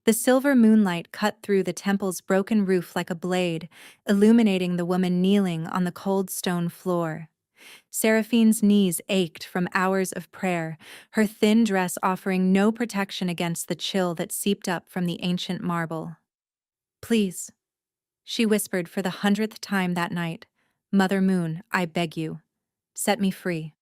The silver moonlight cut through the temple's broken roof like a blade, illuminating the woman kneeling on the cold stone floor. Seraphine's knees ached from hours of prayer, her thin dress offering no protection against the chill that seeped up from the ancient marble. "Please," she whispered for the 100th time that night, "Mother Moon, I beg you, set me free."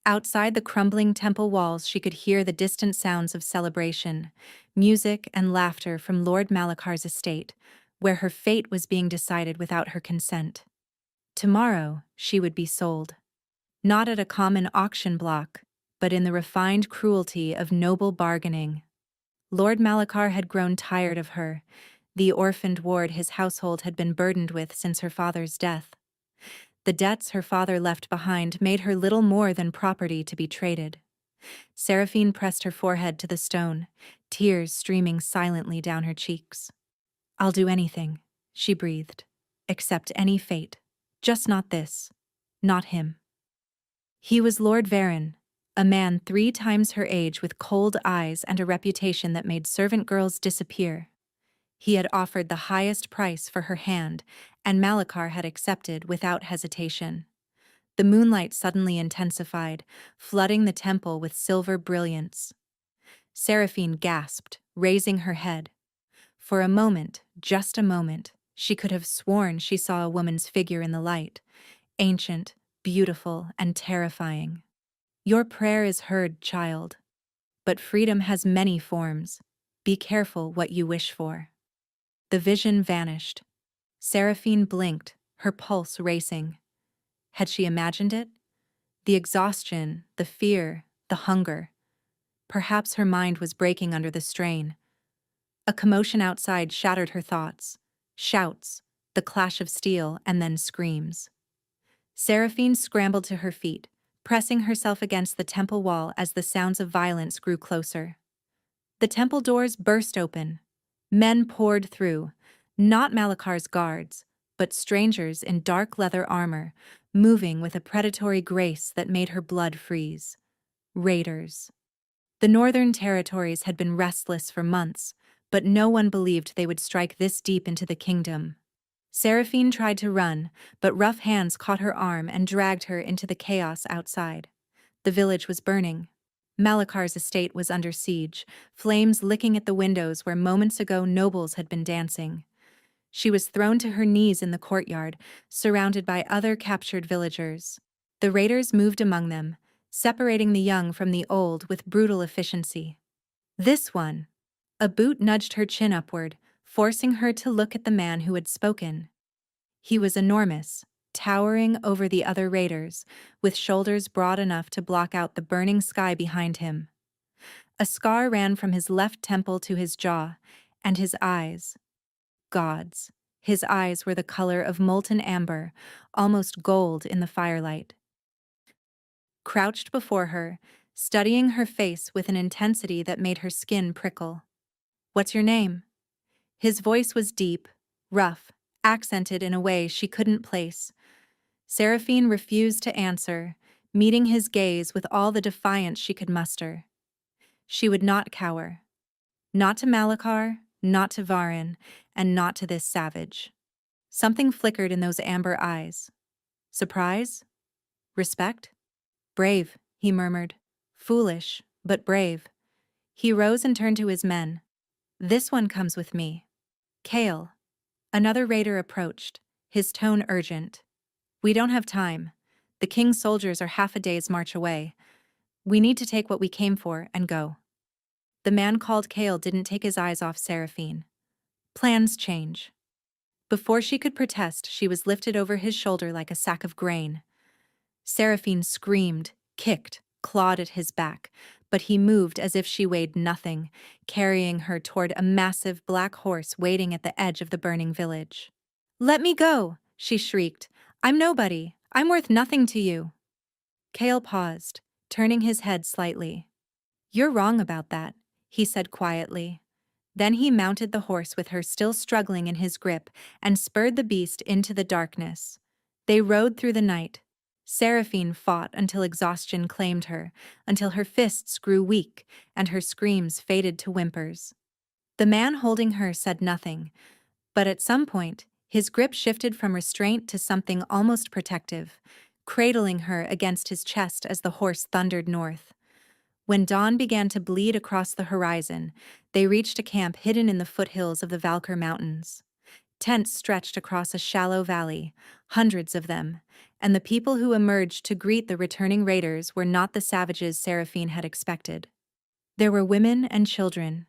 Outside the crumbling temple walls, she could hear the distant sounds of celebration, music and laughter from Lord Malakar's estate, where her fate was being decided without her consent. Tomorrow, she would be sold. Not at a common auction block, but in the refined cruelty of noble bargaining. Lord Malakar had grown tired of her, the orphaned ward his household had been burdened with since her father's death. The debts her father left behind made her little more than property to be traded. Seraphine pressed her forehead to the stone, tears streaming silently down her cheeks. "I'll do anything," she breathed. "Accept any fate. Just not this. Not him." He was Lord Varen, a man 3 times her age with cold eyes and a reputation that made servant girls disappear. He had offered the highest price for her hand, and Malakar had accepted without hesitation. The moonlight suddenly intensified, flooding the temple with silver brilliance. Seraphine gasped, raising her head. For a moment, just a moment, she could have sworn she saw a woman's figure in the light, ancient, beautiful, and terrifying. "Your prayer is heard, child. But freedom has many forms. Be careful what you wish for." The vision vanished. Seraphine blinked, her pulse racing. Had she imagined it? The exhaustion, the fear, the hunger. Perhaps her mind was breaking under the strain. A commotion outside shattered her thoughts. Shouts, the clash of steel, and then screams. Seraphine scrambled to her feet, pressing herself against the temple wall as the sounds of violence grew closer. The temple doors burst open. Men poured through, not Malakar's guards, but strangers in dark leather armor, moving with a predatory grace that made her blood freeze. Raiders. The northern territories had been restless for months, but no one believed they would strike this deep into the kingdom. Seraphine tried to run, but rough hands caught her arm and dragged her into the chaos outside. The village was burning. Malakar's estate was under siege, flames licking at the windows where moments ago nobles had been dancing. She was thrown to her knees in the courtyard, surrounded by other captured villagers. The raiders moved among them, separating the young from the old with brutal efficiency. "This one." A boot nudged her chin upward, forcing her to look at the man who had spoken. He was enormous, towering over the other raiders, with shoulders broad enough to block out the burning sky behind him. A scar ran from his left temple to his jaw, and his eyes. Gods. His eyes were the color of molten amber, almost gold in the firelight. Crouched before her, studying her face with an intensity that made her skin prickle. "What's your name?" His voice was deep, rough, accented in a way she couldn't place. Seraphine refused to answer, meeting his gaze with all the defiance she could muster. She would not cower. Not to Malakar, not to Varen, and not to this savage. Something flickered in those amber eyes. Surprise? Respect? "Brave," he murmured. "Foolish, but brave." He rose and turned to his men. "This one comes with me." "Kale." Another raider approached, his tone urgent. "We don't have time. The king's soldiers are half a day's march away. We need to take what we came for and go." The man called Kale didn't take his eyes off Seraphine. "Plans change." Before she could protest, she was lifted over his shoulder like a sack of grain. Seraphine screamed, kicked, clawed at his back, but he moved as if she weighed nothing, carrying her toward a massive black horse waiting at the edge of the burning village. "Let me go," she shrieked. "I'm nobody. I'm worth nothing to you." Kale paused, turning his head slightly. "You're wrong about that," he said quietly. Then he mounted the horse with her still struggling in his grip and spurred the beast into the darkness. They rode through the night. Seraphine fought until exhaustion claimed her, until her fists grew weak and her screams faded to whimpers. The man holding her said nothing, but at some point, his grip shifted from restraint to something almost protective, cradling her against his chest as the horse thundered north. When dawn began to bleed across the horizon, they reached a camp hidden in the foothills of the Valkyr Mountains. Tents stretched across a shallow valley, hundreds of them, and the people who emerged to greet the returning raiders were not the savages Seraphine had expected. There were women and children,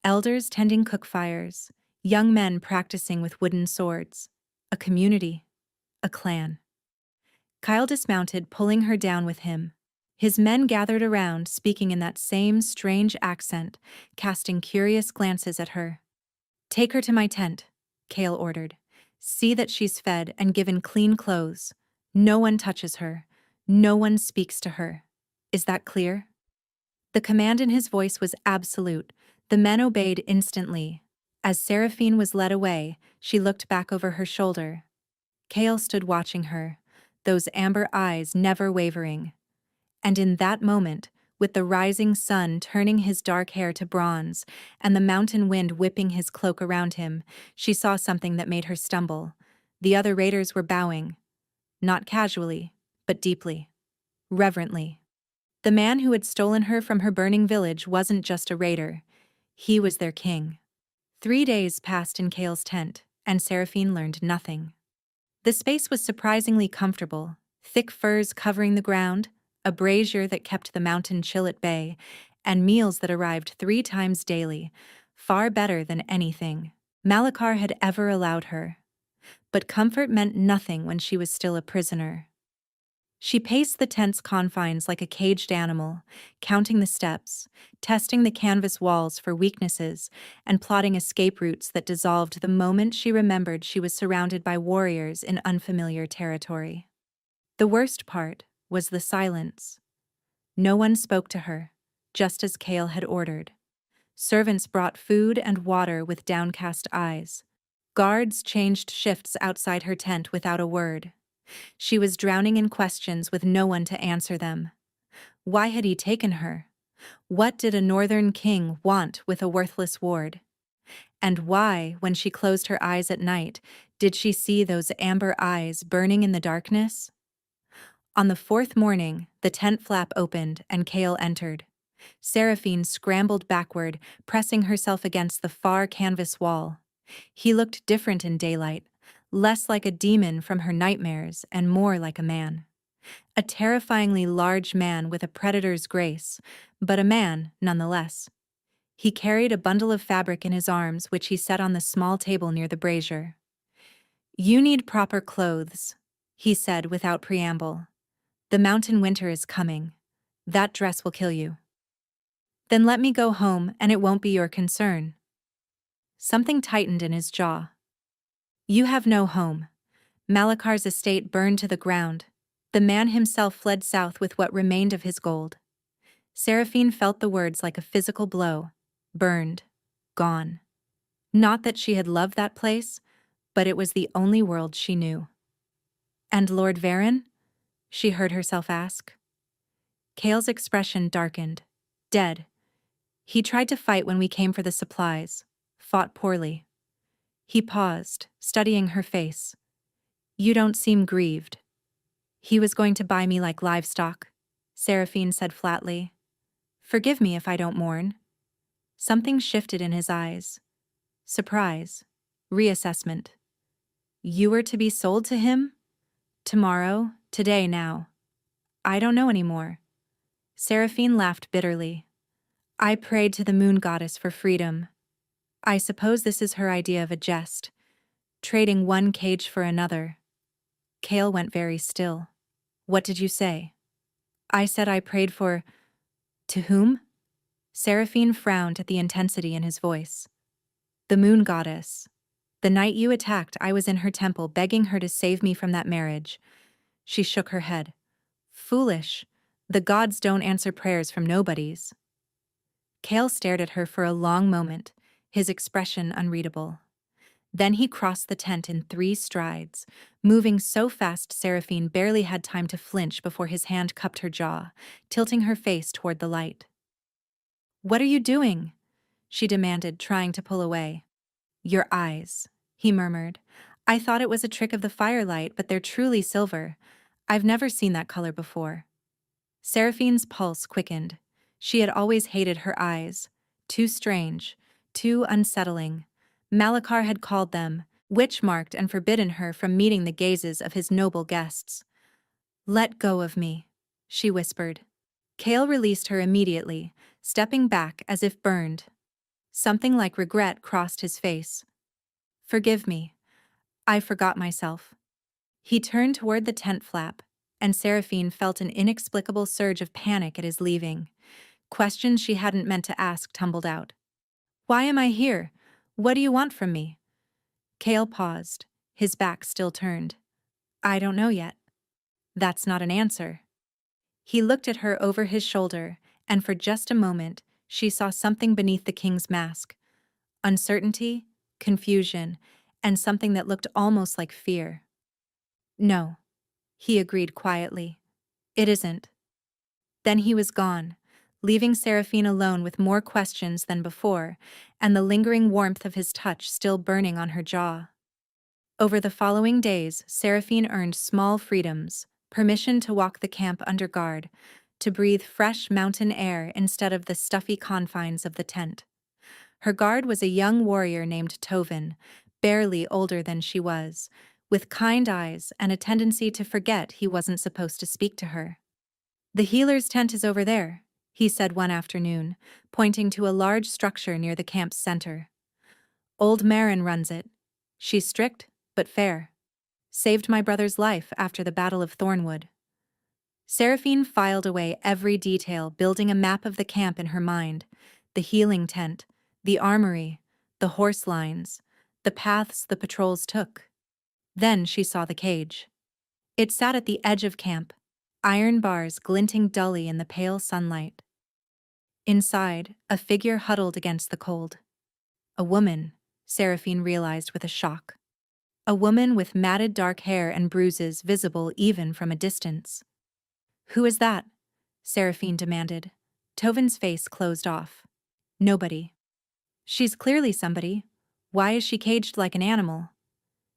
elders tending cook fires, young men practicing with wooden swords. A community, a clan. Kyle dismounted, pulling her down with him. His men gathered around, speaking in that same strange accent, casting curious glances at her. "Take her to my tent," Kale ordered. "See that she's fed and given clean clothes. No one touches her. No one speaks to her. Is that clear?" The command in his voice was absolute. The men obeyed instantly. As Seraphine was led away, she looked back over her shoulder. Kale stood watching her, those amber eyes never wavering. And in that moment, with the rising sun turning his dark hair to bronze and the mountain wind whipping his cloak around him, she saw something that made her stumble. The other raiders were bowing. Not casually, but deeply. Reverently. The man who had stolen her from her burning village wasn't just a raider. He was their king. 3 days passed in Kale's tent, and Seraphine learned nothing. The space was surprisingly comfortable, thick furs covering the ground, a brazier that kept the mountain chill at bay, and meals that arrived 3 times daily, far better than anything Malachar had ever allowed her. But comfort meant nothing when she was still a prisoner. She paced the tent's confines like a caged animal, counting the steps, testing the canvas walls for weaknesses, and plotting escape routes that dissolved the moment she remembered she was surrounded by warriors in unfamiliar territory. The worst part was the silence. No one spoke to her, just as Kale had ordered. Servants brought food and water with downcast eyes. Guards changed shifts outside her tent without a word. She was drowning in questions with no one to answer them. Why had he taken her? What did a northern king want with a worthless ward? And why, when she closed her eyes at night, did she see those amber eyes burning in the darkness? On the 4th morning, the tent flap opened and Kale entered. Seraphine scrambled backward, pressing herself against the far canvas wall. He looked different in daylight, less like a demon from her nightmares and more like a man. A terrifyingly large man with a predator's grace, but a man nonetheless. He carried a bundle of fabric in his arms, which he set on the small table near the brazier. "You need proper clothes," he said without preamble. "The mountain winter is coming. That dress will kill you." "Then let me go home and it won't be your concern." Something tightened in his jaw. "You have no home." Malachar's estate burned to the ground. The man himself fled south with what remained of his gold. Seraphine felt the words like a physical blow. Burned. Gone. Not that she had loved that place, but it was the only world she knew. "And Lord Varen?" she heard herself ask. Kale's expression darkened. "Dead. He tried to fight when we came for the supplies. Fought poorly." He paused, studying her face. "You don't seem grieved." "He was going to buy me like livestock," Seraphine said flatly. "Forgive me if I don't mourn." Something shifted in his eyes. Surprise. Reassessment. "You were to be sold to him? Tomorrow, today now. I don't know anymore." Seraphine laughed bitterly. "I prayed to the moon goddess for freedom. I suppose this is her idea of a jest, trading one cage for another." Kale went very still. "What did you say?" "I said I prayed for—" "To whom?" Seraphine frowned at the intensity in his voice. "The moon goddess. The night you attacked, I was in her temple begging her to save me from that marriage." She shook her head. "Foolish. The gods don't answer prayers from nobodies." Kale stared at her for a long moment, his expression unreadable. Then he crossed the tent in 3 strides, moving so fast Seraphine barely had time to flinch before his hand cupped her jaw, tilting her face toward the light. "What are you doing?" she demanded, trying to pull away. Your eyes, he murmured. I thought it was a trick of the firelight, but they're truly silver. I've never seen that color before. Seraphine's pulse quickened. She had always hated her eyes. Too strange, too unsettling. Malachar had called them witch-marked and forbidden her from meeting the gazes of his noble guests. Let go of me, she whispered. Kale released her immediately, stepping back as if burned. Something like regret crossed his face. Forgive me. I forgot myself. He turned toward the tent flap, and Seraphine felt an inexplicable surge of panic at his leaving. Questions she hadn't meant to ask tumbled out. Why am I here? What do you want from me? Kale paused, his back still turned. I don't know yet. That's not an answer. He looked at her over his shoulder, and for just a moment, she saw something beneath the king's mask. Uncertainty, confusion, and something that looked almost like fear. No, he agreed quietly. It isn't. Then he was gone, leaving Seraphine alone with more questions than before, and the lingering warmth of his touch still burning on her jaw. Over the following days, Seraphine earned small freedoms: permission to walk the camp under guard, to breathe fresh mountain air instead of the stuffy confines of the tent. Her guard was a young warrior named Tovin, barely older than she was, with kind eyes and a tendency to forget he wasn't supposed to speak to her. The healer's tent is over there, he said one afternoon, pointing to a large structure near the camp's center. Old Marin runs it. She's strict, but fair. Saved my brother's life after the Battle of Thornwood. Seraphine filed away every detail, building a map of the camp in her mind: the healing tent, the armory, the horse lines, the paths the patrols took. Then she saw the cage. It sat at the edge of camp, iron bars glinting dully in the pale sunlight. Inside, a figure huddled against the cold. A woman, Seraphine realized with a shock. A woman with matted dark hair and bruises visible even from a distance. Who is that? Seraphine demanded. Tovin's face closed off. Nobody. She's clearly somebody. Why is she caged like an animal?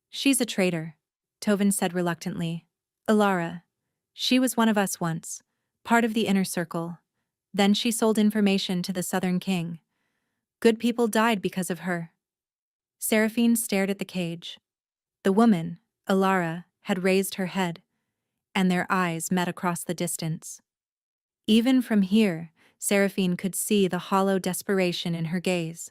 She's a traitor, Tovin said reluctantly. Ilara. She was one of us once, part of the inner circle. Then she sold information to the Southern King. Good people died because of her. Seraphine stared at the cage. The woman, Ilara, had raised her head, and their eyes met across the distance. Even from here, Seraphine could see the hollow desperation in her gaze.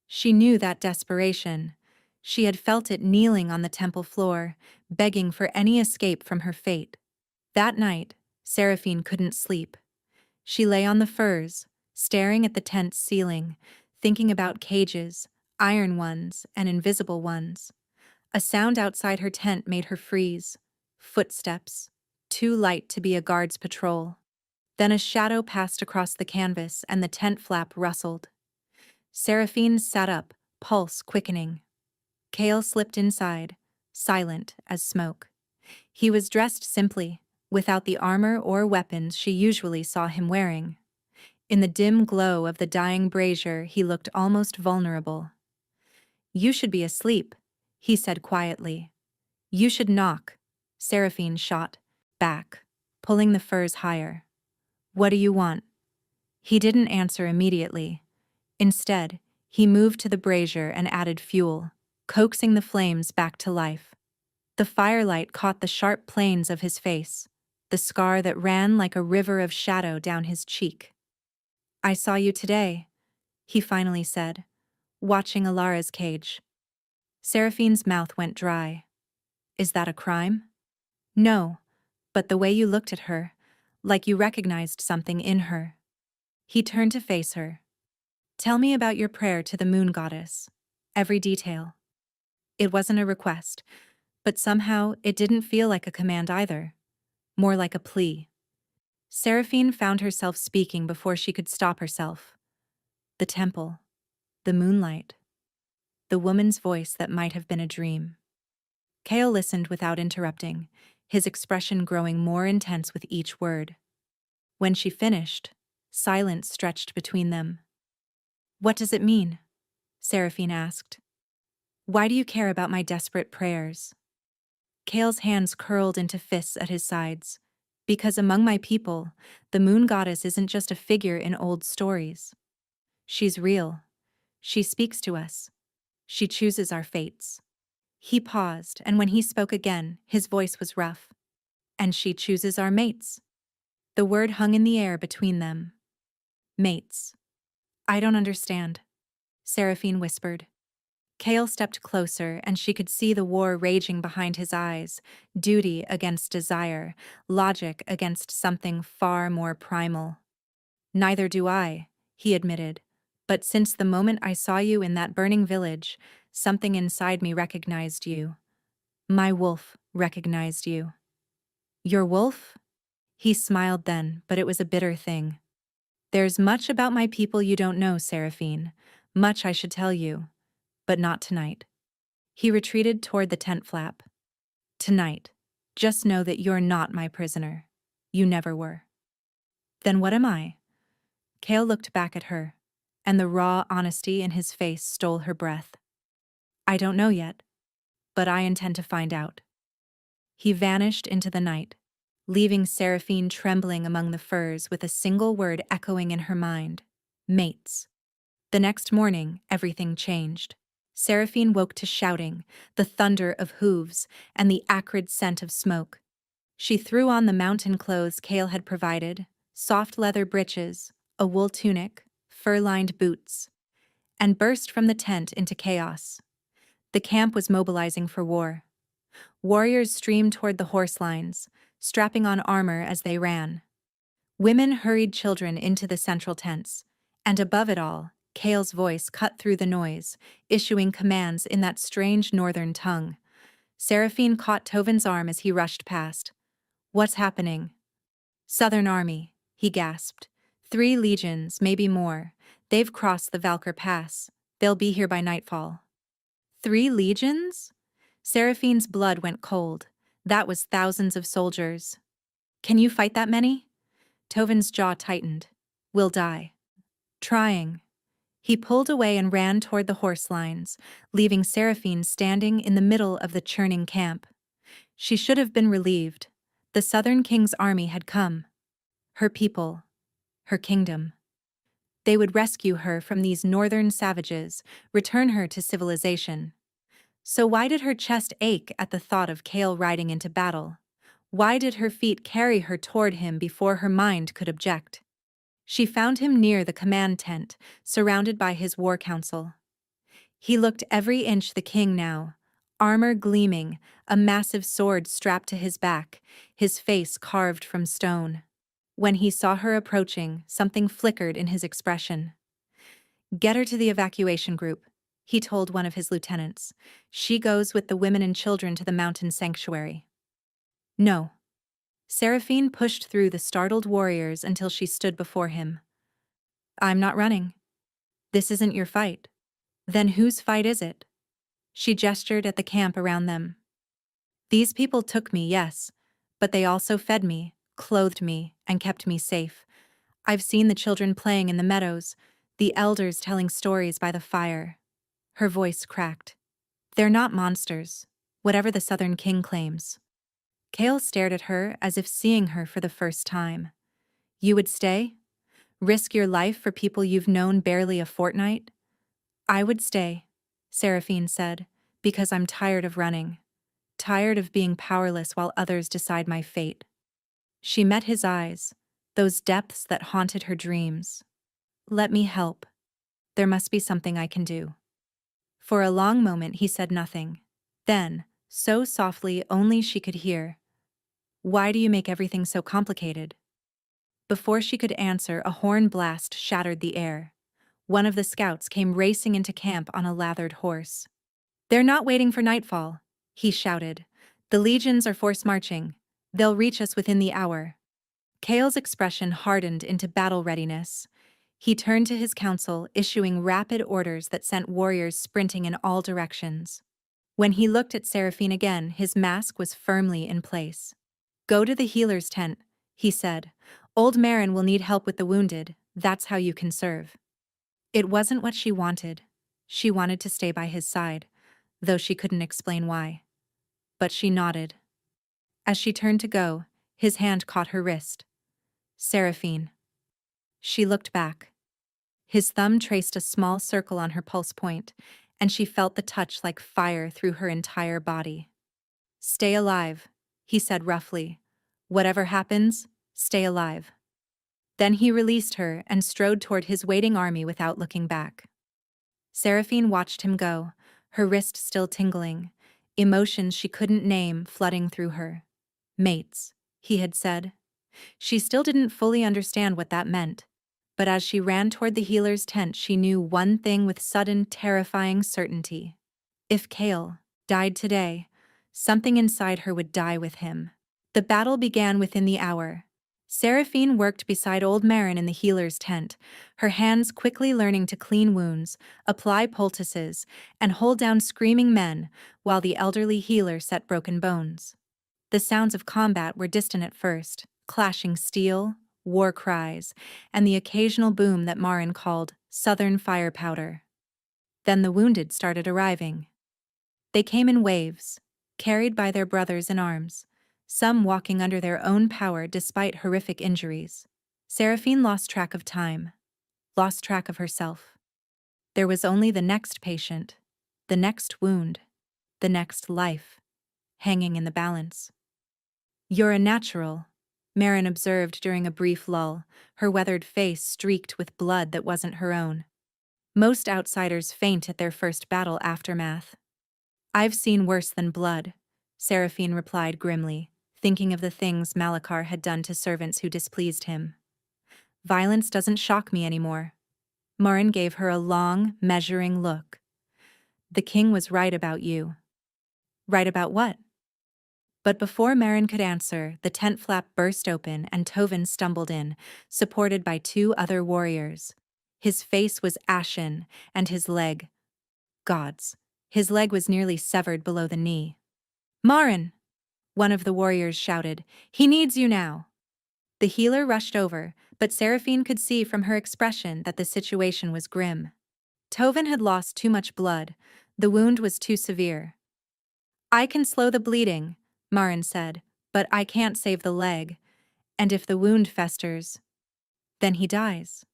She knew that desperation. She had felt it kneeling on the temple floor, begging for any escape from her fate. That night, Seraphine couldn't sleep. She lay on the furs, staring at the tent's ceiling, thinking about cages, iron ones and invisible ones. A sound outside her tent made her freeze. Footsteps, too light to be a guard's patrol. Then a shadow passed across the canvas and the tent flap rustled. Seraphine sat up, pulse quickening. Kale slipped inside, silent as smoke. He was dressed simply, without the armor or weapons she usually saw him wearing. In the dim glow of the dying brazier, he looked almost vulnerable. You should be asleep, he said quietly. You should knock. Seraphine shot back, pulling the furs higher. What do you want? He didn't answer immediately. Instead, he moved to the brazier and added fuel, coaxing the flames back to life. The firelight caught the sharp planes of his face, the scar that ran like a river of shadow down his cheek. I saw you today, he finally said, watching Ilara's cage. Seraphine's mouth went dry. Is that a crime? No, but the way you looked at her, like you recognized something in her. He turned to face her. Tell me about your prayer to the moon goddess. Every detail. It wasn't a request, but somehow it didn't feel like a command either. More like a plea. Seraphine found herself speaking before she could stop herself. The temple. The moonlight. The woman's voice that might have been a dream. Kale listened without interrupting, his expression growing more intense with each word. When she finished, silence stretched between them. What does it mean? Seraphine asked. Why do you care about my desperate prayers? Kale's hands curled into fists at his sides. Because among my people, the moon goddess isn't just a figure in old stories. She's real. She speaks to us. She chooses our fates. He paused, and when he spoke again, his voice was rough. And she chooses our mates. The word hung in the air between them. Mates. I don't understand, Seraphine whispered. Kale stepped closer, and she could see the war raging behind his eyes, duty against desire, logic against something far more primal. Neither do I, he admitted. But since the moment I saw you in that burning village, something inside me recognized you. My wolf recognized you. Your wolf? He smiled then, but it was a bitter thing. There's much about my people you don't know, Seraphine. Much I should tell you. But not tonight. He retreated toward the tent flap. Tonight. Just know that you're not my prisoner. You never were. Then what am I? Kale looked back at her, and the raw honesty in his face stole her breath. I don't know yet, but I intend to find out. He vanished into the night, leaving Seraphine trembling among the firs with a single word echoing in her mind: mates. The next morning, everything changed. Seraphine woke to shouting, the thunder of hooves, and the acrid scent of smoke. She threw on the mountain clothes Kale had provided, soft leather breeches, a wool tunic, fur-lined boots, and burst from the tent into chaos. The camp was mobilizing for war. Warriors streamed toward the horse lines, strapping on armor as they ran. Women hurried children into the central tents, and above it all, Kale's voice cut through the noise, issuing commands in that strange northern tongue. Seraphine caught Tovin's arm as he rushed past. What's happening? Southern Army, he gasped. 3 legions, maybe more. They've crossed the Valkyr Pass. They'll be here by nightfall. 3 legions? Seraphine's blood went cold. That was thousands of soldiers. Can you fight that many? Tovin's jaw tightened. We'll die. Trying. He pulled away and ran toward the horse lines, leaving Seraphine standing in the middle of the churning camp. She should have been relieved. The Southern King's army had come. Her people. Her kingdom. They would rescue her from these northern savages, return her to civilization. So why did her chest ache at the thought of Kale riding into battle? Why did her feet carry her toward him before her mind could object? She found him near the command tent, surrounded by his war council. He looked every inch the king now, armor gleaming, a massive sword strapped to his back, his face carved from stone. When he saw her approaching, something flickered in his expression. Get her to the evacuation group, he told one of his lieutenants. She goes with the women and children to the mountain sanctuary. No. Seraphine pushed through the startled warriors until she stood before him. I'm not running. This isn't your fight. Then whose fight is it? She gestured at the camp around them. These people took me, yes, but they also fed me, clothed me, and kept me safe. I've seen the children playing in the meadows, the elders telling stories by the fire. Her voice cracked. They're not monsters, whatever the Southern King claims. Kale stared at her as if seeing her for the first time. You would stay? Risk your life for people you've known barely a fortnight? I would stay, Seraphine said, because I'm tired of running. Tired of being powerless while others decide my fate. She met his eyes, those depths that haunted her dreams. Let me help. There must be something I can do. For a long moment he said nothing. Then, so softly only she could hear, why do you make everything so complicated? Before she could answer, a horn blast shattered the air. One of the scouts came racing into camp on a lathered horse. They're not waiting for nightfall, he shouted. The legions are force marching. They'll reach us within the hour. Kale's expression hardened into battle readiness. He turned to his council, issuing rapid orders that sent warriors sprinting in all directions. When he looked at Seraphine again, his mask was firmly in place. Go to the healer's tent, he said. Old Marin will need help with the wounded. That's how you can serve. It wasn't what she wanted. She wanted to stay by his side, though she couldn't explain why. But she nodded. As she turned to go, his hand caught her wrist. Seraphine. She looked back. His thumb traced a small circle on her pulse point, and she felt the touch like fire through her entire body. Stay alive, he said roughly. Whatever happens, stay alive. Then he released her and strode toward his waiting army without looking back. Seraphine watched him go, her wrist still tingling, emotions she couldn't name flooding through her. Mates, he had said. She still didn't fully understand what that meant, but as she ran toward the healer's tent, she knew one thing with sudden, terrifying certainty. If Kale died today, something inside her would die with him. The battle began within the hour. Seraphine worked beside old Marin in the healer's tent, her hands quickly learning to clean wounds, apply poultices, and hold down screaming men, while the elderly healer set broken bones. The sounds of combat were distant at first, clashing steel, war cries, and the occasional boom that Marin called Southern fire powder. Then the wounded started arriving. They came in waves, carried by their brothers in arms, some walking under their own power despite horrific injuries. Seraphine lost track of time, lost track of herself. There was only the next patient, the next wound, the next life, hanging in the balance. You're a natural, Marin observed during a brief lull, her weathered face streaked with blood that wasn't her own. Most outsiders faint at their first battle aftermath. I've seen worse than blood, Seraphine replied grimly, thinking of the things Malachar had done to servants who displeased him. Violence doesn't shock me anymore. Marin gave her a long, measuring look. The king was right about you. Right about what? But before Marin could answer, the tent flap burst open and Tovin stumbled in, supported by two other warriors. His face was ashen, and his leg— gods, his leg was nearly severed below the knee. Marin! One of the warriors shouted. He needs you now. The healer rushed over, but Seraphine could see from her expression that the situation was grim. Tovin had lost too much blood. The wound was too severe. I can slow the bleeding, Marin said, but I can't save the leg. And if the wound festers, then he dies.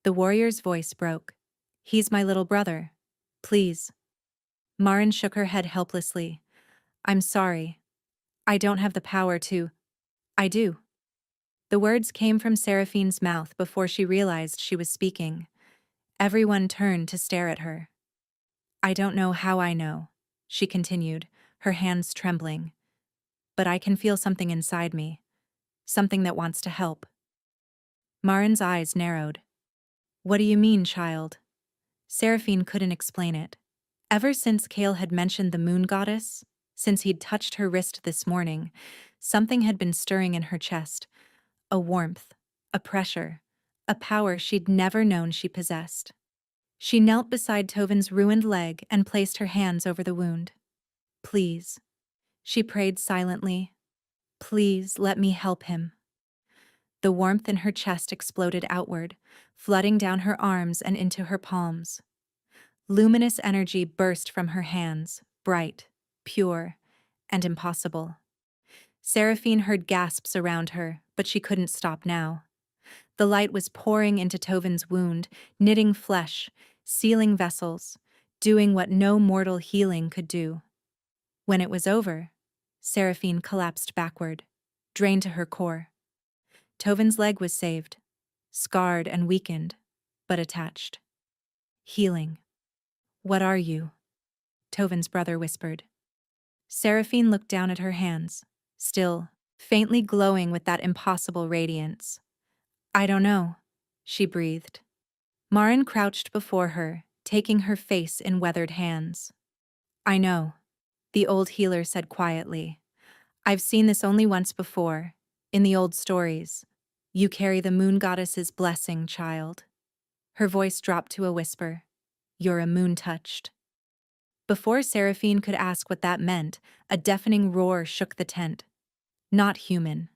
The warrior's voice broke. He's my little brother. Please. Marin shook her head helplessly. I'm sorry. I don't have the power to— I do. The words came from Seraphine's mouth before she realized she was speaking. Everyone turned to stare at her. I don't know how I know, she continued, her hands trembling. But I can feel something inside me. Something that wants to help. Marin's eyes narrowed. What do you mean, child? Seraphine couldn't explain it. Ever since Kale had mentioned the moon goddess, since he'd touched her wrist this morning, something had been stirring in her chest. A warmth, a pressure, a power she'd never known she possessed. She knelt beside Tovin's ruined leg and placed her hands over the wound. Please, she prayed silently. Please let me help him. The warmth in her chest exploded outward, flooding down her arms and into her palms. Luminous energy burst from her hands, bright, pure, and impossible. Seraphine heard gasps around her, but she couldn't stop now. The light was pouring into Tovin's wound, knitting flesh, sealing vessels, doing what no mortal healing could do. When it was over, Seraphine collapsed backward, drained to her core. Tovin's leg was saved, scarred and weakened, but attached. Healing. What are you? Tovin's brother whispered. Seraphine looked down at her hands, still, faintly glowing with that impossible radiance. I don't know, she breathed. Marin crouched before her, taking her face in weathered hands. I know, the old healer said quietly. I've seen this only once before, in the old stories. You carry the moon goddess's blessing, child. Her voice dropped to a whisper. You're a moon-touched. Before Seraphine could ask what that meant, a deafening roar shook the tent. Not human.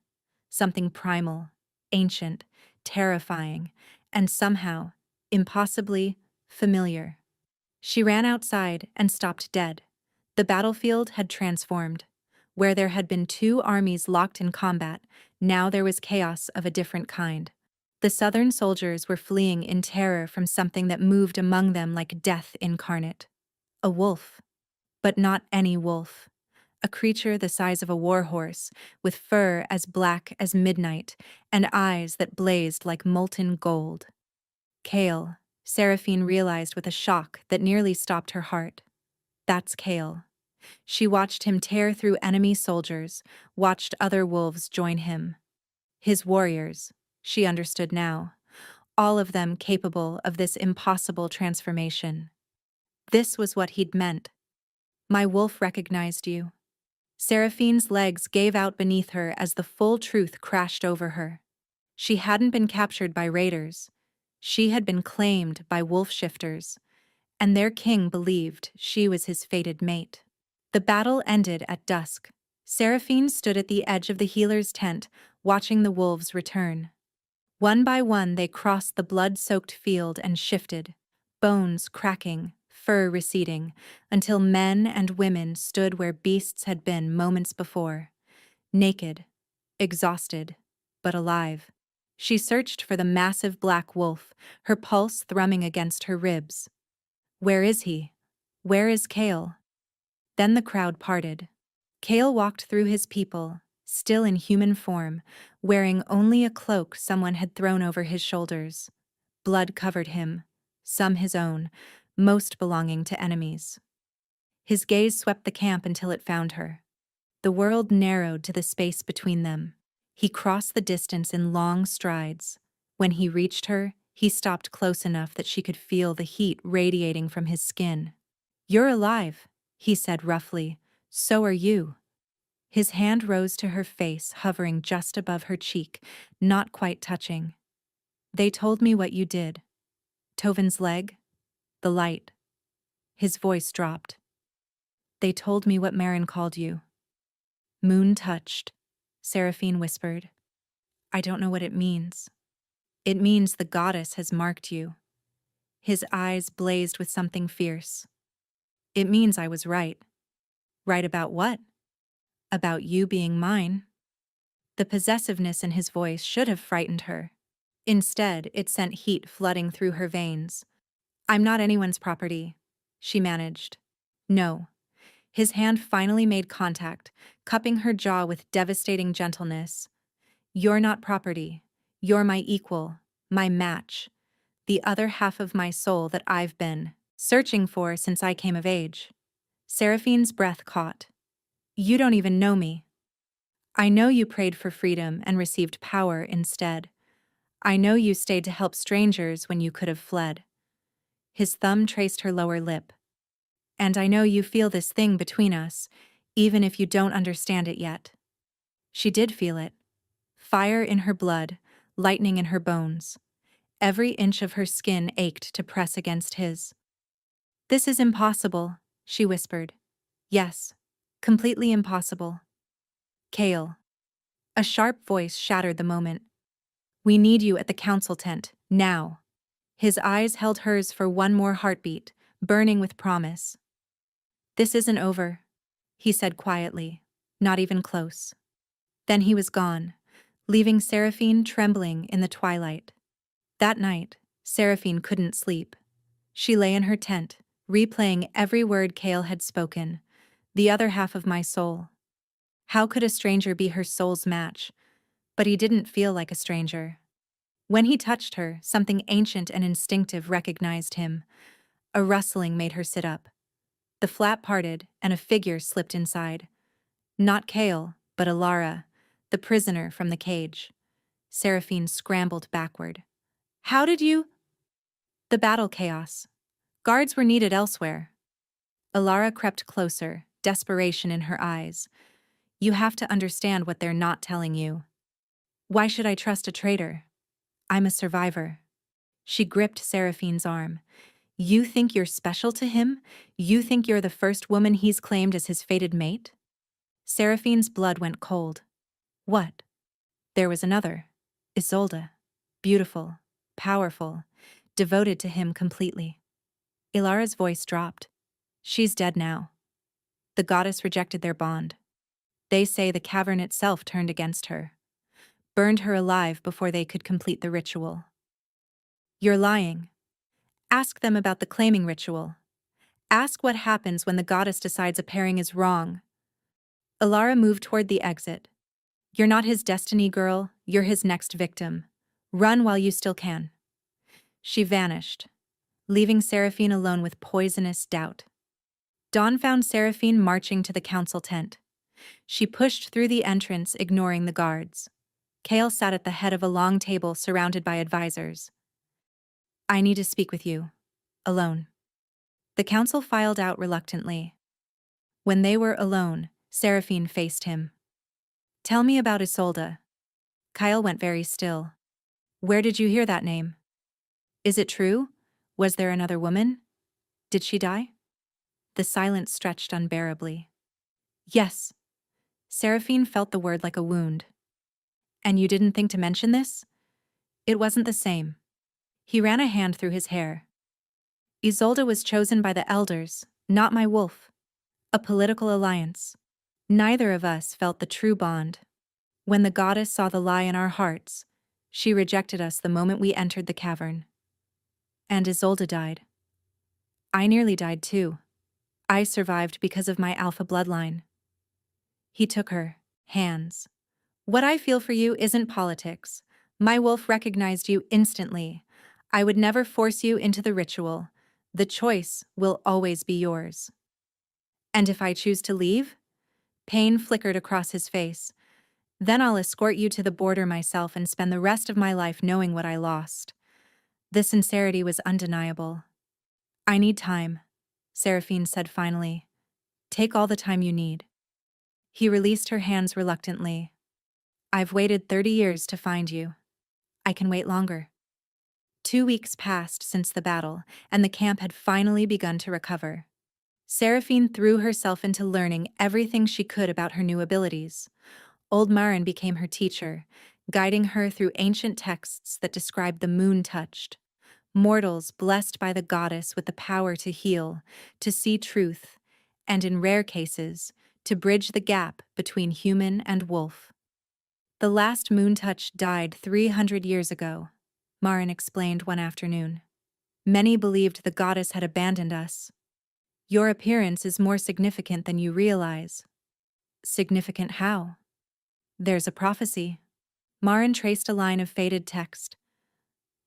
Something primal, ancient, terrifying, and somehow impossibly familiar. She ran outside and stopped dead. The battlefield had transformed. Where there had been two armies locked in combat, now there was chaos of a different kind. The Southern soldiers were fleeing in terror from something that moved among them like death incarnate. A wolf. But not any wolf. A creature the size of a warhorse, with fur as black as midnight and eyes that blazed like molten gold. Kale, Seraphine realized with a shock that nearly stopped her heart. That's Kale. She watched him tear through enemy soldiers, watched other wolves join him. His warriors, she understood now, all of them capable of this impossible transformation. This was what he'd meant. My wolf recognized you. Seraphine's legs gave out beneath her as the full truth crashed over her. She hadn't been captured by raiders. She had been claimed by wolf shifters, and their king believed she was his fated mate. The battle ended at dusk. Seraphine stood at the edge of the healer's tent, watching the wolves return. One by one they crossed the blood-soaked field and shifted, bones cracking, fur receding, until men and women stood where beasts had been moments before. Naked, exhausted, but alive. She searched for the massive black wolf, her pulse thrumming against her ribs. Where is he? Where is Kale? Then the crowd parted. Kale walked through his people, still in human form, wearing only a cloak someone had thrown over his shoulders. Blood covered him, some his own, most belonging to enemies. His gaze swept the camp until it found her. The world narrowed to the space between them. He crossed the distance in long strides. When he reached her, he stopped close enough that she could feel the heat radiating from his skin. "You're alive," he said roughly. "So are you." His hand rose to her face, hovering just above her cheek, not quite touching. "They told me what you did." Tovin's leg? The light. His voice dropped. "They told me what Marin called you." "Moon touched," Seraphine whispered. "I don't know what it means." "It means the goddess has marked you." His eyes blazed with something fierce. "It means I was right." "Right about what?" "About you being mine." The possessiveness in his voice should have frightened her. Instead, it sent heat flooding through her veins. "I'm not anyone's property," she managed. "No." His hand finally made contact, cupping her jaw with devastating gentleness. "You're not property. You're my equal, my match, the other half of my soul that I've been searching for since I came of age." Seraphine's breath caught. "You don't even know me." "I know you prayed for freedom and received power instead. I know you stayed to help strangers when you could have fled." His thumb traced her lower lip. "And I know you feel this thing between us, even if you don't understand it yet." She did feel it. Fire in her blood, lightning in her bones. Every inch of her skin ached to press against his. "This is impossible," she whispered. "Yes, completely impossible." "Kale." A sharp voice shattered the moment. "We need you at the council tent, now." His eyes held hers for one more heartbeat, burning with promise. "This isn't over," he said quietly, "not even close." Then he was gone, leaving Seraphine trembling in the twilight. That night, Seraphine couldn't sleep. She lay in her tent, replaying every word Kale had spoken. "The other half of my soul." How could a stranger be her soul's match? But he didn't feel like a stranger. When he touched her, something ancient and instinctive recognized him. A rustling made her sit up. The flap parted, and a figure slipped inside. Not Kale, but Alara, the prisoner from the cage. Seraphine scrambled backward. "How did you—" "The battle chaos. Guards were needed elsewhere." Alara crept closer, desperation in her eyes. "You have to understand what they're not telling you." "Why should I trust a traitor? I'm a survivor." She gripped Seraphine's arm. "You think you're special to him? You think you're the first woman he's claimed as his fated mate?" Seraphine's blood went cold. "What?" "There was another. Isolde. Beautiful. Powerful. devoted to him completely. Ilara's voice dropped. She's dead now. The goddess rejected their bond. They say the cavern itself turned against her, burned her alive before they could complete the ritual. You're lying. Ask them about the claiming ritual. Ask what happens when the goddess decides a pairing is wrong. Ilara moved toward the exit. You're not his destiny, girl, you're his next victim. Run while you still can. She vanished, leaving Seraphine alone with poisonous doubt. Dawn found Seraphine marching to the council tent. She pushed through the entrance, ignoring the guards. Kale sat at the head of a long table surrounded by advisors. I need to speak with you. Alone. The council filed out reluctantly. When they were alone, Seraphine faced him. Tell me about Isolde. Kyle went very still. Where did you hear that name? Is it true? Was there another woman? Did she die? The silence stretched unbearably. Yes. Seraphine felt the word like a wound. And you didn't think to mention this? It wasn't the same. He ran a hand through his hair. Isolde was chosen by the elders, not my wolf. A political alliance. Neither of us felt the true bond. When the goddess saw the lie in our hearts, she rejected us the moment we entered the cavern. And Isolde died. I nearly died too. I survived because of my alpha bloodline. He took her hands. What I feel for you isn't politics. My wolf recognized you instantly. I would never force you into the ritual. The choice will always be yours. And if I choose to leave? Pain flickered across his face. Then I'll escort you to the border myself and spend the rest of my life knowing what I lost. The sincerity was undeniable. I need time, Seraphine said finally. Take all the time you need. He released her hands reluctantly. I've waited 30 years to find you. I can wait longer. 2 weeks passed since the battle, and the camp had finally begun to recover. Seraphine threw herself into learning everything she could about her new abilities. Old Marin became her teacher, guiding her through ancient texts that described the moon-touched. Mortals blessed by the goddess with the power to heal, to see truth, and in rare cases, to bridge the gap between human and wolf. The last moon-touch died 300 years ago, Marin explained one afternoon. Many believed the goddess had abandoned us. Your appearance is more significant than you realize. Significant how? There's a prophecy. Marin traced a line of faded text.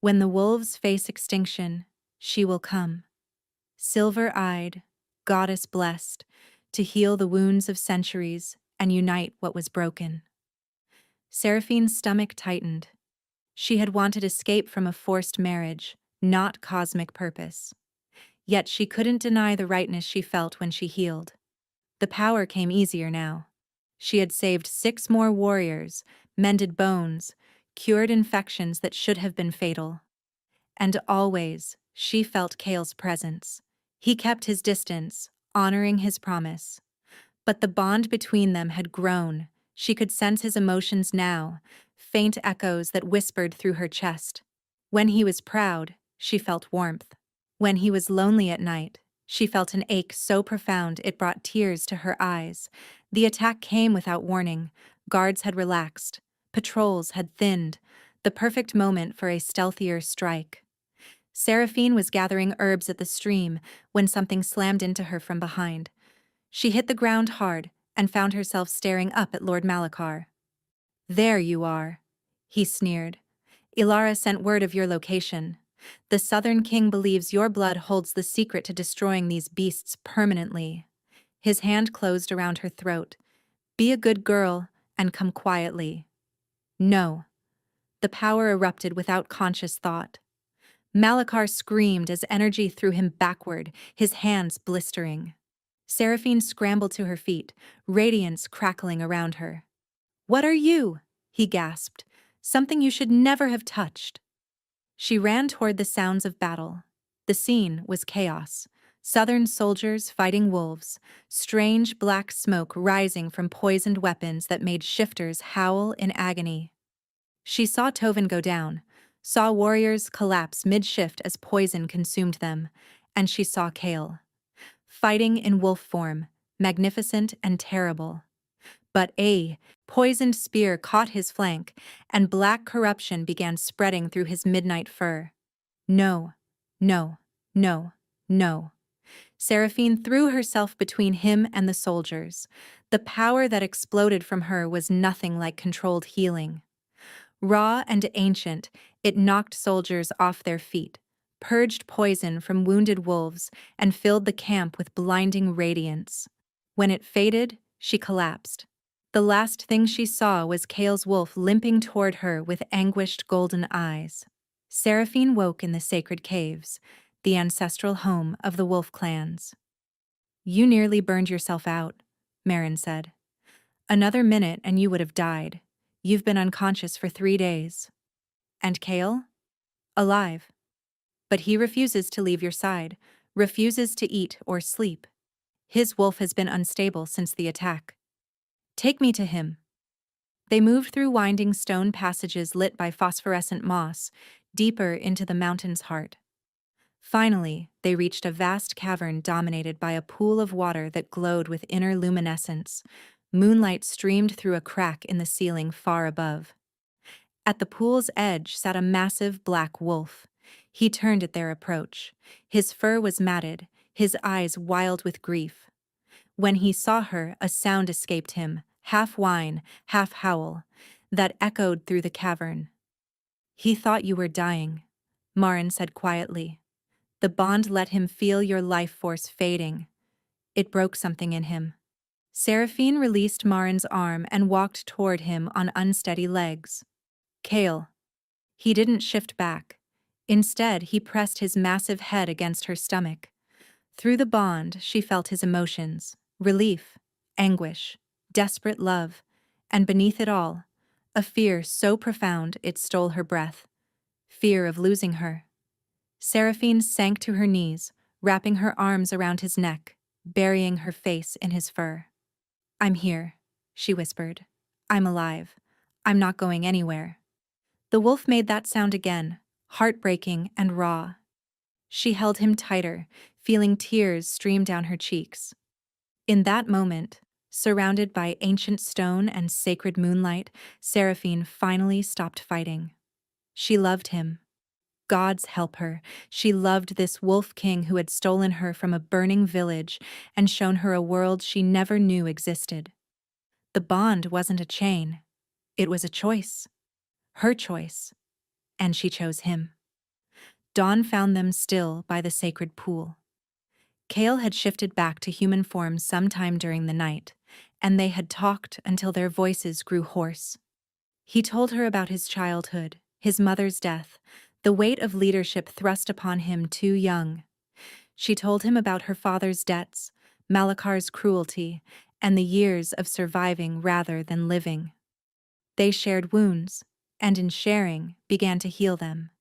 When the wolves face extinction, she will come. Silver-eyed, goddess blessed, to heal the wounds of centuries and unite what was broken. Seraphine's stomach tightened. She had wanted escape from a forced marriage, not cosmic purpose. Yet she couldn't deny the rightness she felt when she healed. The power came easier now. She had saved 6 more warriors, mended bones, cured infections that should have been fatal. And always, she felt Kale's presence. He kept his distance, honoring his promise. But the bond between them had grown. She could sense his emotions now, faint echoes that whispered through her chest. When he was proud, she felt warmth. When he was lonely at night, she felt an ache so profound it brought tears to her eyes. The attack came without warning. Guards had relaxed. Patrols had thinned. The perfect moment for a stealthier strike. Seraphine was gathering herbs at the stream when something slammed into her from behind. She hit the ground hard and found herself staring up at Lord Malachar. There you are, he sneered. Ilara sent word of your location. The Southern King believes your blood holds the secret to destroying these beasts permanently. His hand closed around her throat. Be a good girl and come quietly. No. The power erupted without conscious thought. Malachar screamed as energy threw him backward, his hands blistering. Seraphine scrambled to her feet, radiance crackling around her. What are you? He gasped. Something you should never have touched. She ran toward the sounds of battle. The scene was chaos. Southern soldiers fighting wolves, strange black smoke rising from poisoned weapons that made shifters howl in agony. She saw Tovin go down, saw warriors collapse mid-shift as poison consumed them, and she saw Kale, fighting in wolf form, magnificent and terrible. But a poisoned spear caught his flank, and black corruption began spreading through his midnight fur. No, no, no, no. Seraphine threw herself between him and the soldiers. The power that exploded from her was nothing like controlled healing. Raw and ancient, it knocked soldiers off their feet, purged poison from wounded wolves, and filled the camp with blinding radiance. When it faded, she collapsed. The last thing she saw was Kale's wolf limping toward her with anguished golden eyes. Seraphine woke in the sacred caves, the ancestral home of the wolf clans. "You nearly burned yourself out," Marin said. "Another minute and you would have died. You've been unconscious for 3 days. And Kale? Alive. But he refuses to leave your side, refuses to eat or sleep. His wolf has been unstable since the attack. Take me to him." They moved through winding stone passages lit by phosphorescent moss, deeper into the mountain's heart. Finally, they reached a vast cavern dominated by a pool of water that glowed with inner luminescence. Moonlight streamed through a crack in the ceiling far above. At the pool's edge sat a massive black wolf. He turned at their approach. His fur was matted, his eyes wild with grief. When he saw her, a sound escaped him, half whine, half howl, that echoed through the cavern. "He thought you were dying," Marin said quietly. "The bond let him feel your life force fading. It broke something in him." Seraphine released Marin's arm and walked toward him on unsteady legs. "Kale." He didn't shift back. Instead, he pressed his massive head against her stomach. Through the bond, she felt his emotions: relief, anguish, desperate love, and beneath it all, a fear so profound it stole her breath. Fear of losing her. Seraphine sank to her knees, wrapping her arms around his neck, burying her face in his fur. "I'm here," she whispered. "I'm alive. I'm not going anywhere." The wolf made that sound again, heartbreaking and raw. She held him tighter, feeling tears stream down her cheeks. In that moment, surrounded by ancient stone and sacred moonlight, Seraphine finally stopped fighting. She loved him. Gods help her, she loved this wolf king who had stolen her from a burning village and shown her a world she never knew existed. The bond wasn't a chain. It was a choice. Her choice. And she chose him. Dawn found them still by the sacred pool. Kale had shifted back to human form sometime during the night, and they had talked until their voices grew hoarse. He told her about his childhood, his mother's death, the weight of leadership thrust upon him too young. She told him about her father's debts, Malakar's cruelty, and the years of surviving rather than living. They shared wounds, and in sharing, began to heal them.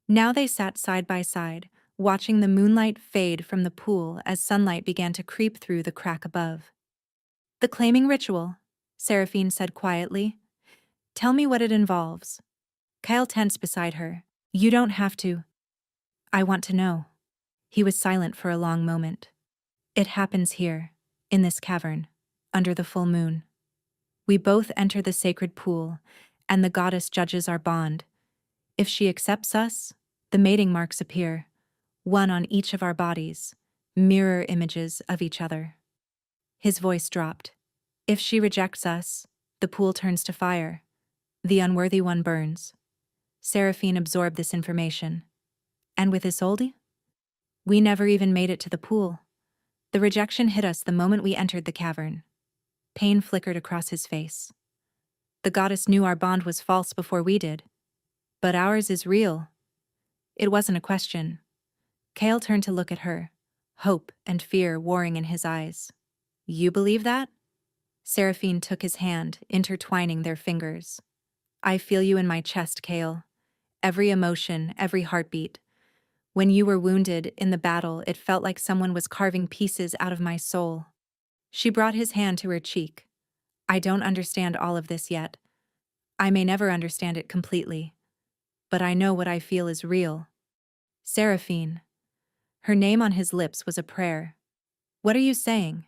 Now they sat side by side, watching the moonlight fade from the pool as sunlight began to creep through the crack above. "The claiming ritual," Seraphine said quietly. "Tell me what it involves." Kyle tensed beside her. "You don't have to." "I want to know." He was silent for a long moment. "It happens here, in this cavern, under the full moon. We both enter the sacred pool, and the goddess judges our bond. If she accepts us, the mating marks appear, one on each of our bodies, mirror images of each other." His voice dropped. "If she rejects us, the pool turns to fire. The unworthy one burns." Seraphine absorbed this information. "And with Isolde? We never even made it to the pool. The rejection hit us the moment we entered the cavern." Pain flickered across his face. "The goddess knew our bond was false before we did. But ours is real." It wasn't a question. Kale turned to look at her, hope and fear warring in his eyes. "You believe that?" Seraphine took his hand, intertwining their fingers. "I feel you in my chest, Kale. Every emotion, every heartbeat. When you were wounded in the battle, it felt like someone was carving pieces out of my soul." She brought his hand to her cheek. "I don't understand all of this yet. I may never understand it completely. but I know what I feel is real. Seraphine. Her name on his lips was a prayer. What are you saying?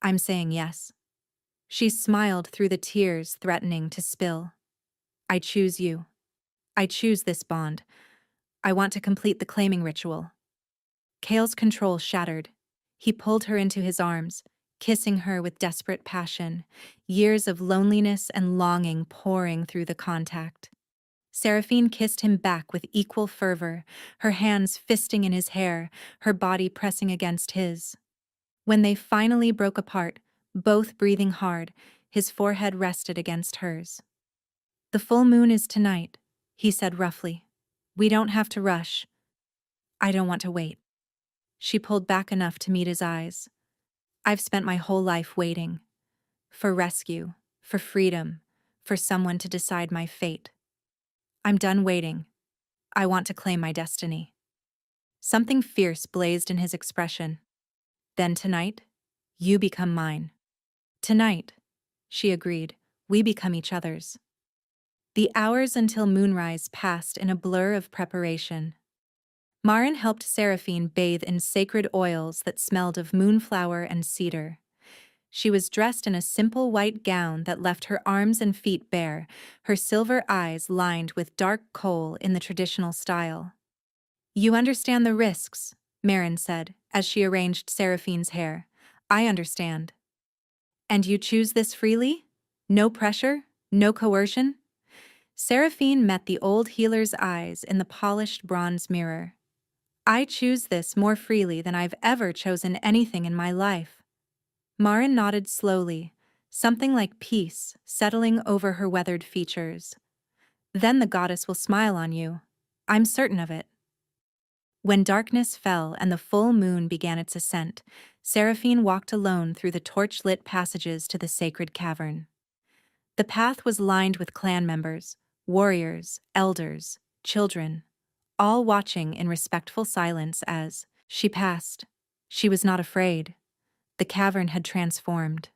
I'm saying yes. She smiled through the tears threatening to spill. I choose you. I choose this bond. I want to complete the claiming ritual. Kale's control shattered. He pulled her into his arms, kissing her with desperate passion, years of loneliness and longing pouring through the contact. Seraphine kissed him back with equal fervor, her hands fisting in his hair, her body pressing against his. When they finally broke apart, both breathing hard, his forehead rested against hers. The full moon is tonight, he said roughly. We don't have to rush. I don't want to wait. She pulled back enough to meet his eyes. I've spent my whole life waiting. For rescue, for freedom, for someone to decide my fate. I'm done waiting. I want to claim my destiny. Something fierce blazed in his expression. Then tonight, you become mine. Tonight, she agreed, we become each other's. The hours until moonrise passed in a blur of preparation. Marin helped Seraphine bathe in sacred oils that smelled of moonflower and cedar. She was dressed in a simple white gown that left her arms and feet bare, her silver eyes lined with dark kohl in the traditional style. You understand the risks, Marin said, as she arranged Seraphine's hair. I understand. And you choose this freely? No pressure? No coercion? Seraphine met the old healer's eyes in the polished bronze mirror. I choose this more freely than I've ever chosen anything in my life. Marin nodded slowly, something like peace settling over her weathered features. Then the goddess will smile on you. I'm certain of it. When darkness fell and the full moon began its ascent, Seraphine walked alone through the torch-lit passages to the sacred cavern. The path was lined with clan members, warriors, elders, children, all watching in respectful silence as she passed. She was not afraid. The cavern had transformed.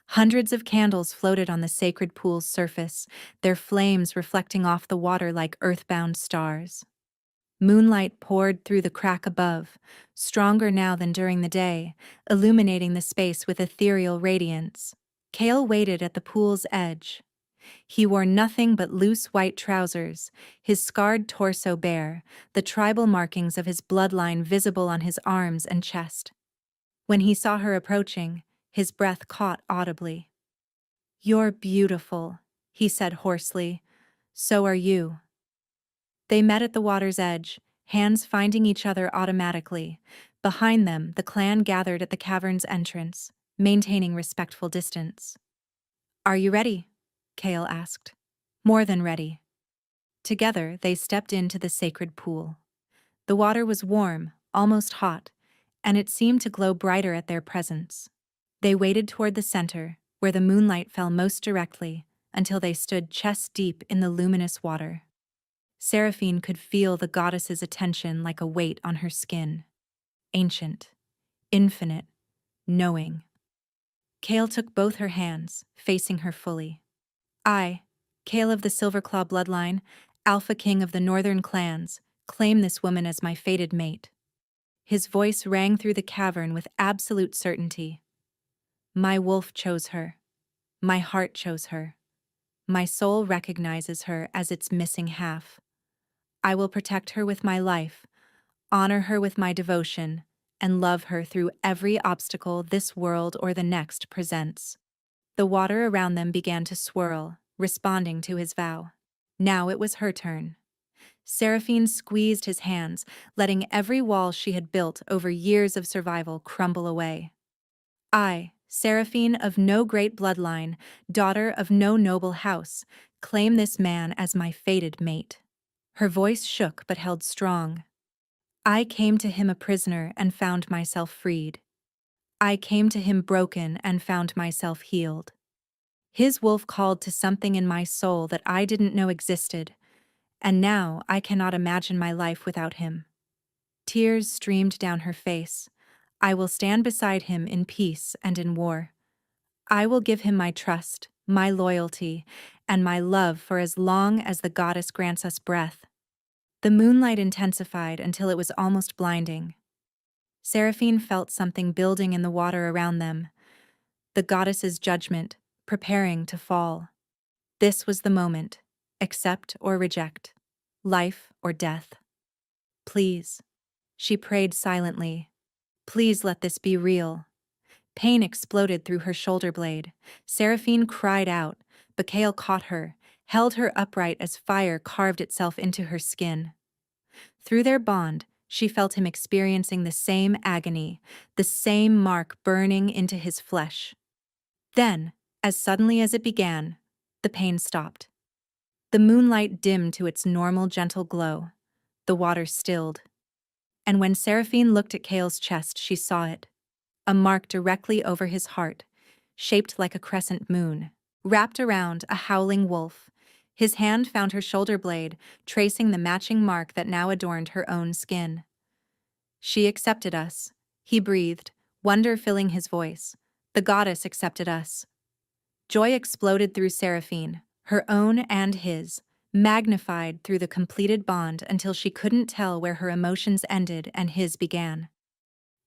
Hundreds of candles floated on the sacred pool's surface, their flames reflecting off the water like earthbound stars. Moonlight poured through the crack above, stronger now than during the day, illuminating the space with ethereal radiance. Kale waited at the pool's edge. He wore nothing but loose white trousers, his scarred torso bare, the tribal markings of his bloodline visible on his arms and chest. When he saw her approaching, his breath caught audibly. You're beautiful, he said hoarsely. So are you. They met at the water's edge, hands finding each other automatically. Behind them, the clan gathered at the cavern's entrance, maintaining respectful distance. Are you ready? Kale asked. More than ready. Together, they stepped into the sacred pool. The water was warm, almost hot, and it seemed to glow brighter at their presence. They waded toward the center, where the moonlight fell most directly, until they stood chest-deep in the luminous water. Seraphine could feel the goddess's attention like a weight on her skin. Ancient, infinite, knowing. Kale took both her hands, facing her fully. I, Kale of the Silverclaw bloodline, Alpha King of the Northern clans, claim this woman as my fated mate. His voice rang through the cavern with absolute certainty. My wolf chose her. My heart chose her. My soul recognizes her as its missing half. I will protect her with my life, honor her with my devotion, and love her through every obstacle this world or the next presents. The water around them began to swirl, responding to his vow. Now it was her turn. Seraphine squeezed his hands, letting every wall she had built over years of survival crumble away. I, Seraphine of no great bloodline, daughter of no noble house, claim this man as my fated mate. Her voice shook but held strong. I came to him a prisoner and found myself freed. I came to him broken and found myself healed. His wolf called to something in my soul that I didn't know existed, and now I cannot imagine my life without him. Tears streamed down her face. I will stand beside him in peace and in war. I will give him my trust, my loyalty, and my love for as long as the goddess grants us breath. The moonlight intensified until it was almost blinding. Seraphine felt something building in the water around them, the goddess's judgment, preparing to fall. This was the moment. Accept or reject. Life or death. Please. She prayed silently. Please let this be real. Pain exploded through her shoulder blade. Seraphine cried out, but Kale caught her, held her upright as fire carved itself into her skin. Through their bond, she felt him experiencing the same agony, the same mark burning into his flesh. Then, as suddenly as it began, the pain stopped. The moonlight dimmed to its normal gentle glow. The water stilled. And when Seraphine looked at Kale's chest, she saw it. A mark directly over his heart, shaped like a crescent moon. Wrapped around a howling wolf, his hand found her shoulder blade, tracing the matching mark that now adorned her own skin. She accepted us, he breathed, wonder filling his voice. The goddess accepted us. Joy exploded through Seraphine, her own and his, magnified through the completed bond until she couldn't tell where her emotions ended and his began.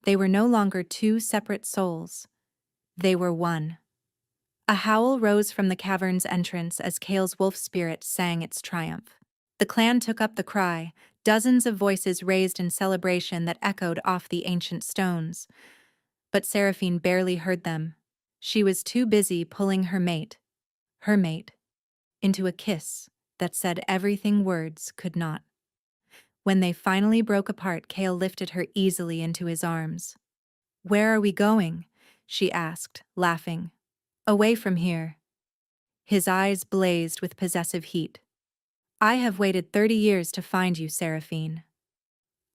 They were no longer two separate souls. They were one. A howl rose from the cavern's entrance as Kale's wolf spirit sang its triumph. The clan took up the cry, dozens of voices raised in celebration that echoed off the ancient stones. But Seraphine barely heard them. She was too busy pulling her mate, into a kiss that said everything words could not. When they finally broke apart, Kale lifted her easily into his arms. "Where are we going?" she asked, laughing. "Away from here." His eyes blazed with possessive heat. "I have waited 30 years to find you, Seraphine.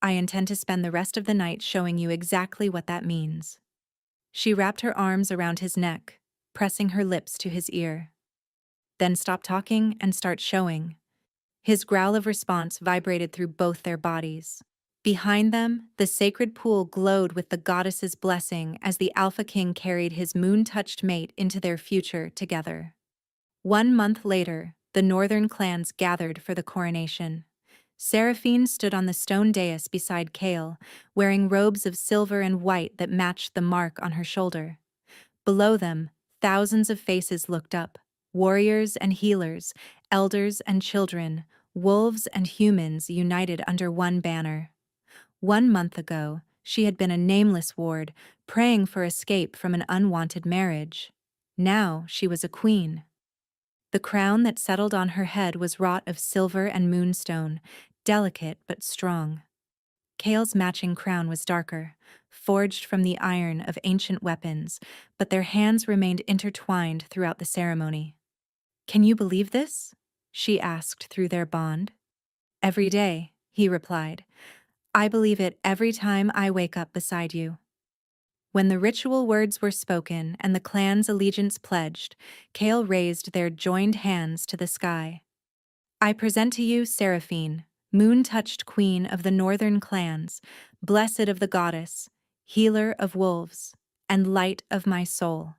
I intend to spend the rest of the night showing you exactly what that means." She wrapped her arms around his neck, pressing her lips to his ear. "Then stop talking and start showing." His growl of response vibrated through both their bodies. Behind them, the sacred pool glowed with the goddess's blessing as the Alpha King carried his moon-touched mate into their future together. 1 month later, the northern clans gathered for the coronation. Seraphine stood on the stone dais beside Kale, wearing robes of silver and white that matched the mark on her shoulder. Below them, thousands of faces looked up, warriors and healers, elders and children, wolves and humans united under one banner. 1 month ago, she had been a nameless ward, praying for escape from an unwanted marriage. Now she was a queen. The crown that settled on her head was wrought of silver and moonstone, delicate but strong. Kale's matching crown was darker, forged from the iron of ancient weapons, but their hands remained intertwined throughout the ceremony. "Can you believe this?" she asked through their bond. "Every day," he replied. "I believe it every time I wake up beside you." When the ritual words were spoken and the clan's allegiance pledged, Kale raised their joined hands to the sky. "I present to you Seraphine, moon-touched queen of the northern clans, blessed of the goddess, healer of wolves, and light of my soul."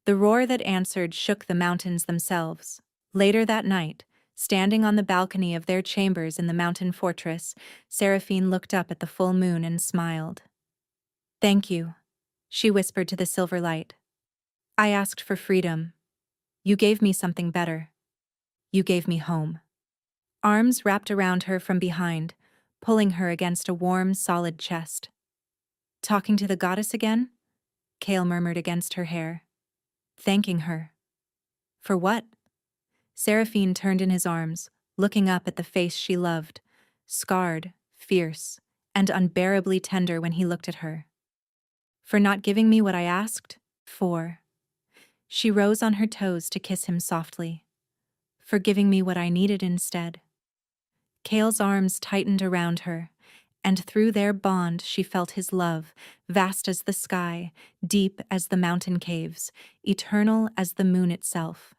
The roar that answered shook the mountains themselves. Later that night, standing on the balcony of their chambers in the mountain fortress, Seraphine looked up at the full moon and smiled. "Thank you," she whispered to the silver light. "I asked for freedom. You gave me something better. You gave me home." Arms wrapped around her from behind, pulling her against a warm, solid chest. "Talking to the goddess again?" Kale murmured against her hair. "Thanking her." "For what?" Seraphine turned in his arms, looking up at the face she loved, scarred, fierce, and unbearably tender when he looked at her. "For not giving me what I asked?" "For..." She rose on her toes to kiss him softly. "For giving me what I needed instead." Kale's arms tightened around her, and through their bond she felt his love, vast as the sky, deep as the mountain caves, eternal as the moon itself.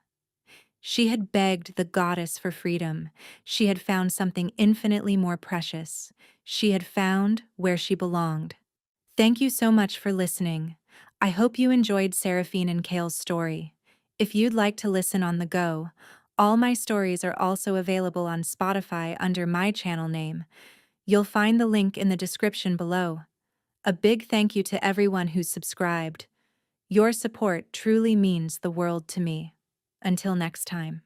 She had begged the goddess for freedom. She had found something infinitely more precious. She had found where she belonged. Thank you so much for listening. I hope you enjoyed Seraphine and Kale's story. If you'd like to listen on the go, All my stories are also available on Spotify under my channel name. You'll find the link in the description below. A big thank you to everyone who's subscribed. Your support truly means the world to me. Until next time.